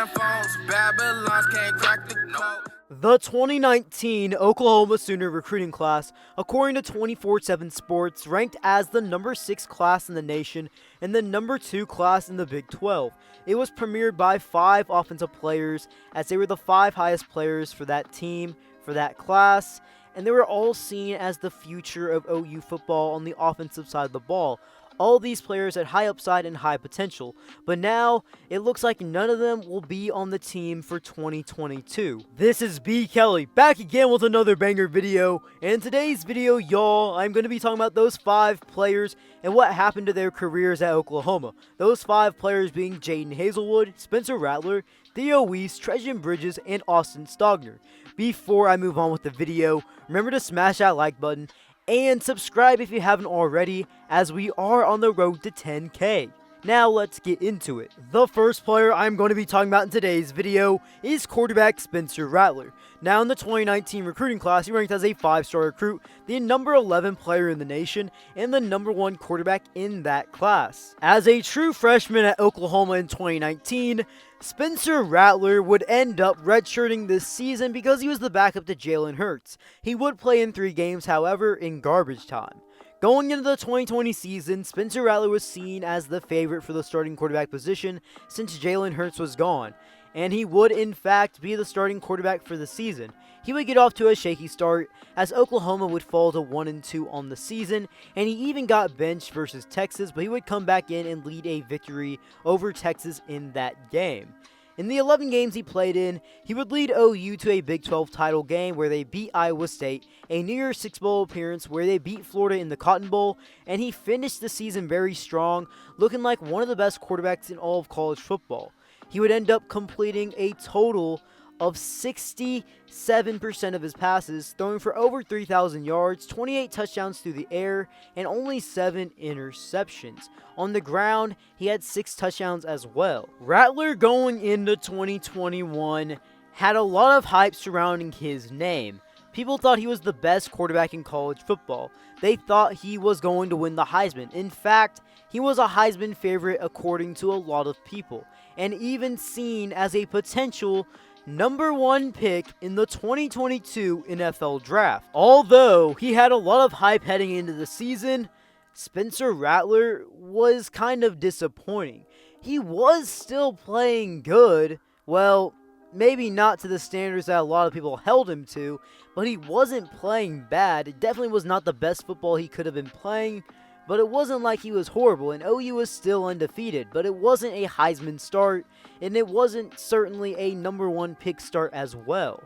Flip-hand phones, Babylons can't crack the code. The 2019 Oklahoma Sooner recruiting class, according to 24/7 Sports, ranked as the number 6 class in the nation and the number 2 class in the Big 12. It was premiered by 5 offensive players, as they were the 5 highest players for that team, for that class, and they were all seen as the future of OU football on the offensive side of the ball. All these players had high upside and high potential, but now it looks like none of them will be on the team for 2022. This is B. Kelly, back again with another banger video, and in today's video, y'all, I'm going to be talking about those 5 players and what happened to their careers at Oklahoma. Those 5 players being Jadon Haselwood, Spencer Rattler, Theo Wease, Trejan Bridges, and Stogner. Before I move on with the video, remember to smash that like button and subscribe if you haven't already, as we are on the road to 10K. Now let's get into it. The first player I'm going to be talking about in today's video is quarterback Spencer Rattler. Now in the 2019 recruiting class, he ranked as a 5-star recruit, the number 11 player in the nation, and the number 1 quarterback in that class. As a true freshman at Oklahoma in 2019, Spencer Rattler would end up redshirting this season because he was the backup to Jalen Hurts. He would play in 3 games, however, in garbage time. Going into the 2020 season, Spencer Rattler was seen as the favorite for the starting quarterback position since Jalen Hurts was gone, and he would in fact be the starting quarterback for the season. He would get off to a shaky start, as Oklahoma would fall to 1-2 on the season, and he even got benched versus Texas, but he would come back in and lead a victory over Texas in that game. In the 11 games he played in, he would lead OU to a Big 12 title game where they beat Iowa State, a New Year's Six Bowl appearance where they beat Florida in the Cotton Bowl, and he finished the season very strong, looking like one of the best quarterbacks in all of college football. He would end up completing a total of 67% of his passes, throwing for over 3,000 yards, 28 touchdowns through the air, and only 7 interceptions. On the ground, he had 6 touchdowns as well. Rattler going into 2021 had a lot of hype surrounding his name. People thought he was the best quarterback in college football. They thought he was going to win the Heisman. In fact, he was a Heisman favorite according to a lot of people, and even seen as a potential number 1 pick in the 2022 NFL Draft. Although he had a lot of hype heading into the season, Spencer Rattler was kind of disappointing. He was still playing good, well, maybe not to the standards that a lot of people held him to, but he wasn't playing bad. It definitely was not the best football he could have been playing, but it wasn't like he was horrible, and OU was still undefeated, but it wasn't a Heisman start, and it wasn't certainly a number 1 pick start as well.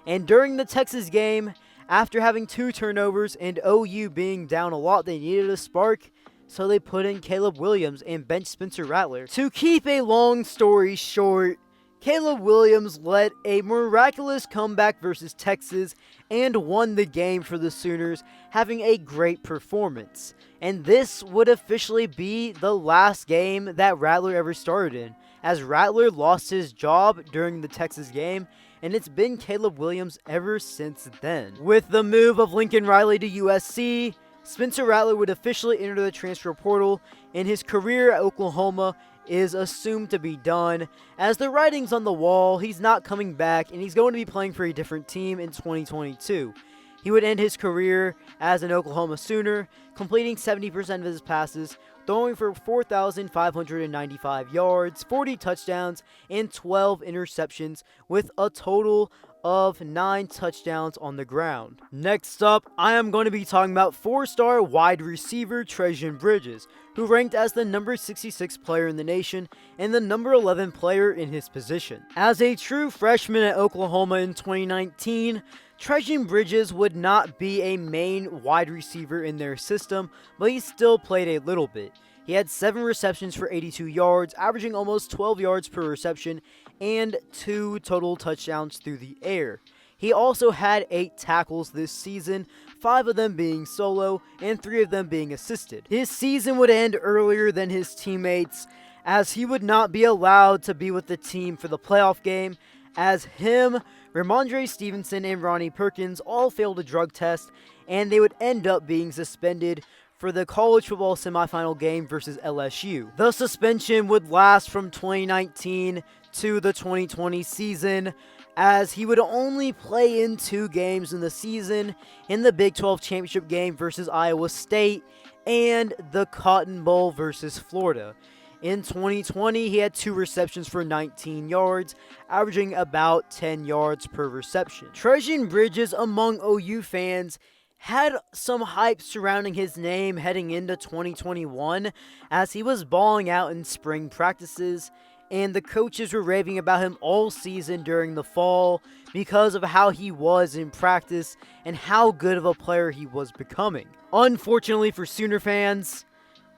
And during the Texas game, after having 2 turnovers and OU being down a lot, they needed a spark, so they put in Caleb Williams and benched Spencer Rattler. To keep a long story short, Caleb Williams led a miraculous comeback versus Texas and won the game for the Sooners, having a great performance. And this would officially be the last game that Rattler ever started in, as Rattler lost his job during the Texas game, and it's been Caleb Williams ever since then. With the move of Lincoln Riley to USC, Spencer Rattler would officially enter the transfer portal, and his career at Oklahoma is assumed to be done. As the writing's on the wall, he's not coming back, and he's going to be playing for a different team in 2022. He would end his career as an Oklahoma Sooner, completing 70% of his passes, throwing for 4,595 yards, 40 touchdowns, and 12 interceptions, with a total of 9 touchdowns on the ground. Next up, I am going to be talking about 4-star wide receiver Trejan Bridges, who ranked as the number 66 player in the nation and the number 11 player in his position. As a true freshman at Oklahoma in 2019, Trejan Bridges would not be a main wide receiver in their system, but he still played a little bit. He had 7 receptions for 82 yards, averaging almost 12 yards per reception, and 2 total touchdowns through the air. He also had 8 tackles this season, 5 of them being solo, and 3 of them being assisted. His season would end earlier than his teammates, as he would not be allowed to be with the team for the playoff game, as him, Ramondre Stevenson, and Ronnie Perkins all failed a drug test, and they would end up being suspended for the college football semifinal game versus LSU. The suspension would last from 2019 to the 2020 season, as he would only play in 2 games in the season, in the Big 12 championship game versus Iowa State and the Cotton Bowl versus Florida. In 2020, he had 2 receptions for 19 yards, averaging about 10 yards per reception. Trejan Bridges, among OU fans, had some hype surrounding his name heading into 2021, as he was balling out in spring practices, and the coaches were raving about him all season during the fall because of how he was in practice and how good of a player he was becoming. Unfortunately for Sooner fans,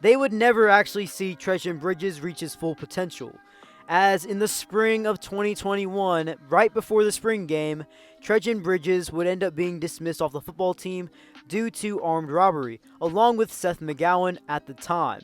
they would never actually see Trejan Bridges reach his full potential, as in the spring of 2021, right before the spring game, Trejan Bridges would end up being dismissed off the football team due to armed robbery, along with Seth McGowan at the time.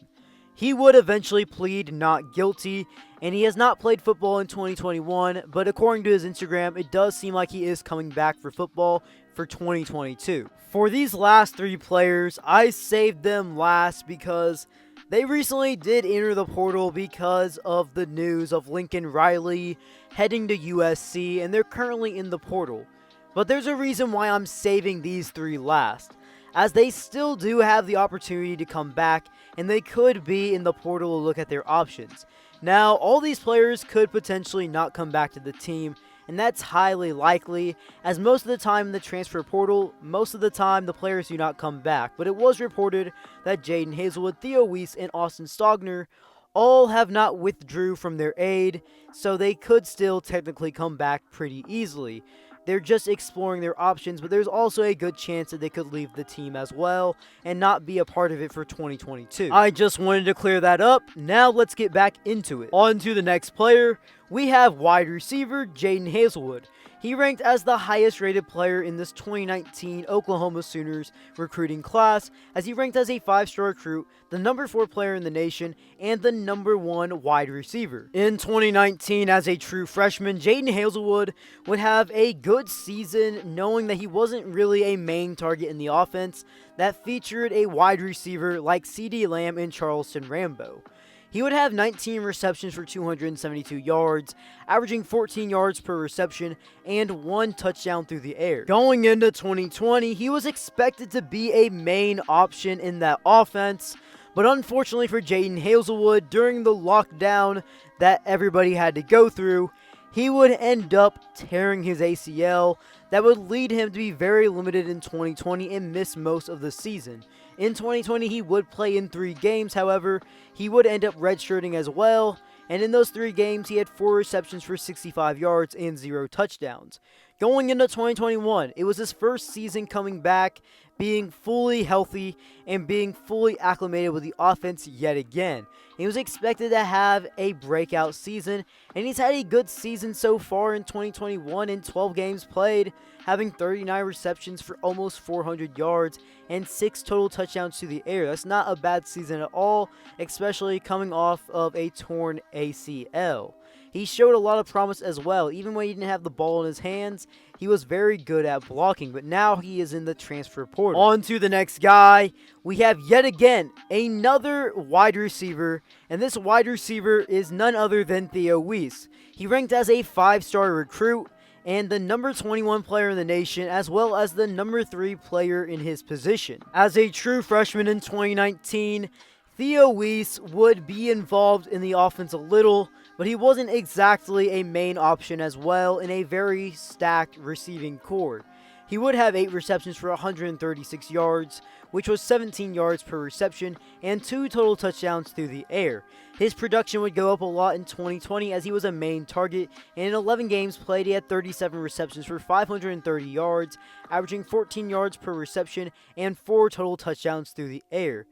He would eventually plead not guilty, and he has not played football in 2021, but according to his Instagram, it does seem like he is coming back for football for 2022. For these last 3 players, I saved them last because they recently did enter the portal because of the news of Lincoln Riley heading to USC, and they're currently in the portal. But there's a reason why I'm saving these 3 last, as they still do have the opportunity to come back, and they could be in the portal to look at their options. Now, all these players could potentially not come back to the team, and that's highly likely, as most of the time in the transfer portal, most of the time the players do not come back. But it was reported that Jadon Haselwood, Theo Wease, and Austin Stogner all have not withdrew from their aid, so they could still technically come back pretty easily. They're just exploring their options, but there's also a good chance that they could leave the team as well and not be a part of it for 2022. I just wanted to clear that up. Now let's get back into it. On to the next player. We have wide receiver Jadon Haselwood. He ranked as the highest rated player in this 2019 Oklahoma Sooners recruiting class, as he ranked as a 5-star recruit, the number 4 player in the nation, and the number 1 wide receiver. In 2019, as a true freshman, Jadon Haselwood would have a good season, knowing that he wasn't really a main target in the offense that featured a wide receiver like CeeDee Lamb and Charleston Rambo. He would have 19 receptions for 272 yards, averaging 14 yards per reception, and 1 touchdown through the air. Going into 2020, he was expected to be a main option in that offense, but unfortunately for Jadon Haselwood, during the lockdown that everybody had to go through, he would end up tearing his ACL. That would lead him to be very limited in 2020 and miss most of the season. In 2020, he would play in 3 games, however, he would end up redshirting as well, and in those 3 games, he had 4 receptions for 65 yards and 0 touchdowns. Going into 2021, it was his first season coming back, being fully healthy, and being fully acclimated with the offense yet again. He was expected to have a breakout season, and he's had a good season so far in 2021 in 12 games played, having 39 receptions for almost 400 yards and 6 total touchdowns to the air. That's not a bad season at all, especially coming off of a torn ACL. He showed a lot of promise as well. Even when he didn't have the ball in his hands, he was very good at blocking, but now he is in the transfer portal. On to the next guy. We have yet again another wide receiver, and this wide receiver is none other than Theo Wease. He ranked as a 5-star recruit and the number 21 player in the nation, as well as the number 3 player in his position. As a true freshman in 2019, Theo Wease would be involved in the offense a little, but he wasn't exactly a main option as well in a very stacked receiving core. He would have 8 receptions for 136 yards, which was 17 yards per reception, and 2 total touchdowns through the air. His production would go up a lot in 2020 as he was a main target, and in 11 games played, he had 37 receptions for 530 yards, averaging 14 yards per reception, and 4 total touchdowns through the air.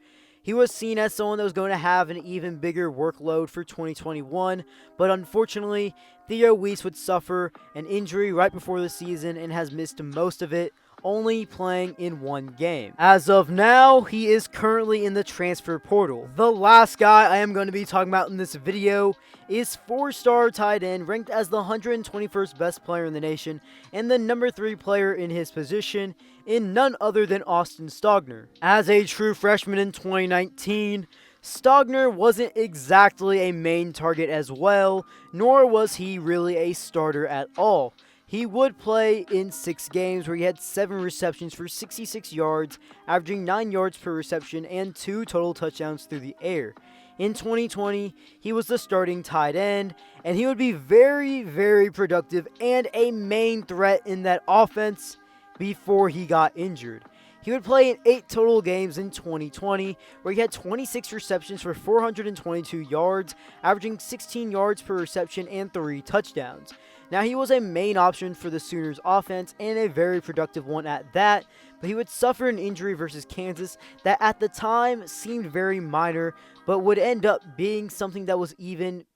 He was seen as someone that was going to have an even bigger workload for 2021, but unfortunately, Theo Wease would suffer an injury right before the season and has missed most of it. only playing in 1 game. As of now, he is currently in the transfer portal. The last guy I am going to be talking about in this video is 4-star tight end, ranked as the 121st best player in the nation and the number 3 player in his position, in none other than Austin Stogner. As a true freshman in 2019, Stogner wasn't exactly a main target as well, nor was he really a starter at all. He would play in 6 games where he had 7 receptions for 66 yards, averaging 9 yards per reception and 2 total touchdowns through the air. In 2020, he was the starting tight end, and he would be very, very productive and a main threat in that offense before he got injured. He would play in 8 total games in 2020, where he had 26 receptions for 422 yards, averaging 16 yards per reception and 3 touchdowns. Now, he was a main option for the Sooners offense and a very productive one at that, but he would suffer an injury versus Kansas that at the time seemed very minor, but would end up being something that was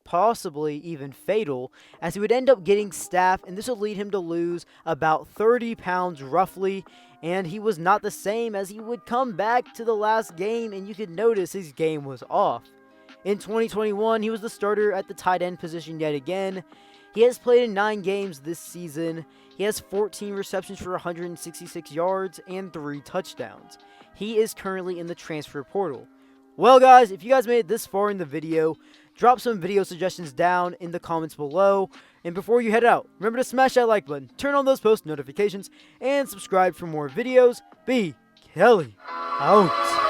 possibly even fatal, as he would end up getting staph, and this would lead him to lose about 30 pounds roughly, and he was not the same as he would come back to the last game, and you could notice his game was off. In 2021, he was the starter at the tight end position yet again. He has played in 9 games this season. He has 14 receptions for 166 yards and 3 touchdowns. He is currently in the transfer portal. Well, guys, if you guys made it this far in the video, drop some video suggestions down in the comments below. And before you head out, remember to smash that like button, turn on those post notifications, and subscribe for more videos. Be Kelly out.